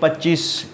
25